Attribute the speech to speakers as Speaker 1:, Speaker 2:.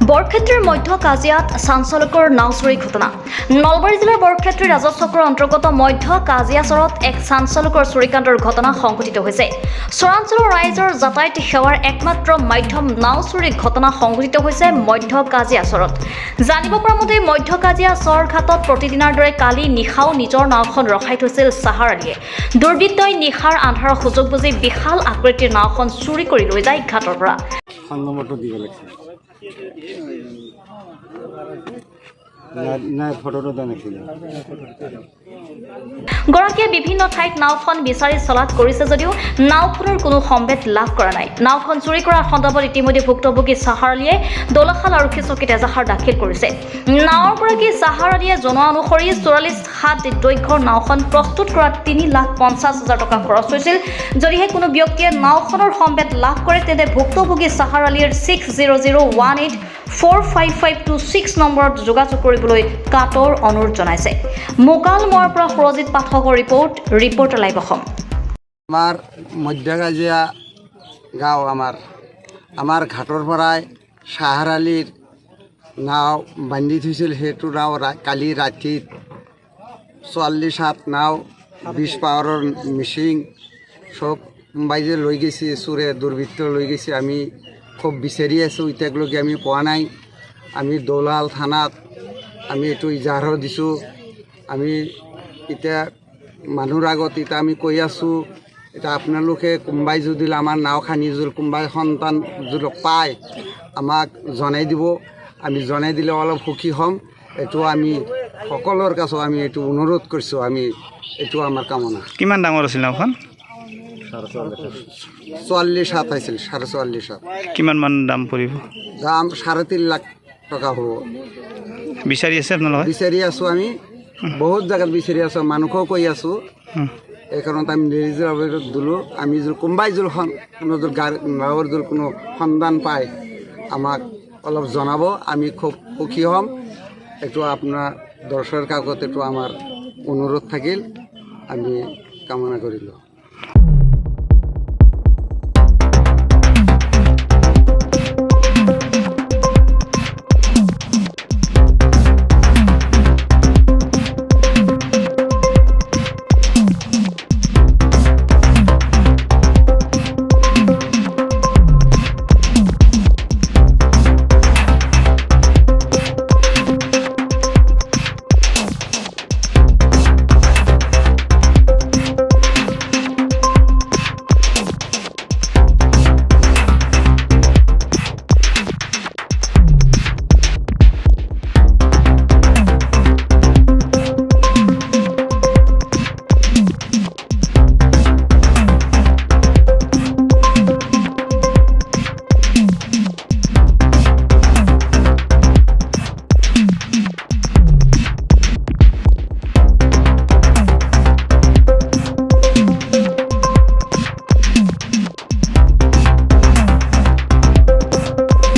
Speaker 1: বৰক্ষেত্ৰীৰ মধ্য কাজিয়াত চাঞ্চলকৰ নাও চুৰি ঘটনা। নলবাৰী জিলাৰ বৰক্ষেত্ৰী ৰাজচক্ৰৰ অন্তৰ্গত মধ্য কাজিয়াচৰত এক চাঞ্চলকৰ চুৰিকাণ্ডৰ ঘটনা সংঘটিত হৈছে। চৰাঞ্চলৰ ৰাইজৰ যাতায়াত সেৱাৰ একমাত্ৰ মাধ্যম নাও চুৰিৰ ঘটনা সংঘটিত হৈছে মধ্য কাজিয়াচৰত। জানিব পৰা মতে মধ্য কাজিয়াচৰ ঘাটত প্ৰতিদিনাৰ দৰে কালি নিশাও নিজৰ নাওখন ৰখাই থৈছিল চাহাৰ আলীয়ে। দুৰ্বৃত্তই নিশাৰ আন্ধাৰৰ সুযোগ বুজি বিশাল আকৃতিৰ নাওখন চুৰি কৰি লৈ যায় ঘাটৰ পৰা। গৰাকীয়ে বিভিন্ন ঠাইত নাওখন বিচাৰি চলাত কৰিছে যদিও নাওখনৰ কোনো সম্ভেদ লাভ কৰা নাই। নাওখন চুৰি কৰাৰ সন্দৰ্ভত ইতিমধ্যে ভুক্তভোগী চাহাৰ আলীয়ে দৌলাশাল আৰক্ষী চকীত এজাহাৰ দাখিল কৰিছে। নাওৰ গৰাকী চাহাৰ আলীয়ে জনোৱা অনুসৰি ৪৪ হাত দৈৰ্ঘ্যৰ নাওখন প্ৰস্তুত কৰাত ৩,৫০,০০০ টকা খৰচ হৈছিল। যদিহে কোনো ব্যক্তিয়ে নাওখনৰ সম্ভেদ লাভ কৰে তেন্তে ভুক্তভোগী চাহাৰ আলীৰ 6001845526 নম্বৰত যোগাযোগ কৰিবলৈ কাটৰ অনুৰোধ জনাইছে। মোকালমোৱাৰ পৰা সুৰজিত পাঠকৰ ৰিপৰ্টাৰ লাইভ অসম।
Speaker 2: আমাৰ মধ্য কাজিয়া গাঁও আমাৰ ঘাটৰ পৰাই চাহাৰ আলীৰ নাও বান্ধি থৈছিল। সেইটো নাও কালি ৰাতি ৪৪ হাত নাও ২০ পাৱাৰৰ মিচিং চব বাইজে লৈ গৈছে, চোৰে দুৰ্বৃত্ত লৈ গৈছে। আমি খুব বিচাৰি আছোঁ, এতিয়ালৈকে আমি পোৱা নাই। আমি দৌলাল থানাত আমি এইটো ইজাহাৰ দিছোঁ। আমি এতিয়া মানুহৰ আগত এতিয়া আমি কৈ আছোঁ, এতিয়া আপোনালোকে কোনোবাই যদি আমাৰ নাওখানি যদি কোনোবাই সন্তান যদি পায় আমাক জনাই দিব। আমি জনাই দিলে অলপ সুখী হ'ম। এইটো আমি সকলোৰ কাছত আমি এইটো অনুৰোধ কৰিছোঁ। আমি এইটো আমাৰ কামনা।
Speaker 3: কিমান ডাঙৰ আছিল নাওখন?
Speaker 2: ৪৪ হাত আছিল, ৪৪.৫ হাত।
Speaker 3: কিমান মান দাম পৰিব?
Speaker 2: দাম ৩.৫ লাখ টকা হ'ব।
Speaker 3: বিচাৰি আছে আপোনালোকে?
Speaker 2: বিচাৰি আছোঁ, আমি বহুত জেগাত বিচাৰি আছোঁ, মানুহকো কৈ আছোঁ। এই কাৰণত আমি নিৰ্দিষ্টভাৱে দিলোঁ। আমি যদি কোনোবাই যদি কোনো নাৱৰ যদি কোনো সন্ধান পায় আমাক অলপ জনাব, আমি খুব সুখী হ'ম। এইটো আপোনাৰ দৰ্শকৰ কাকত এইটো আমাৰ অনুৰোধ থাকিল, আমি কামনা কৰিলোঁ।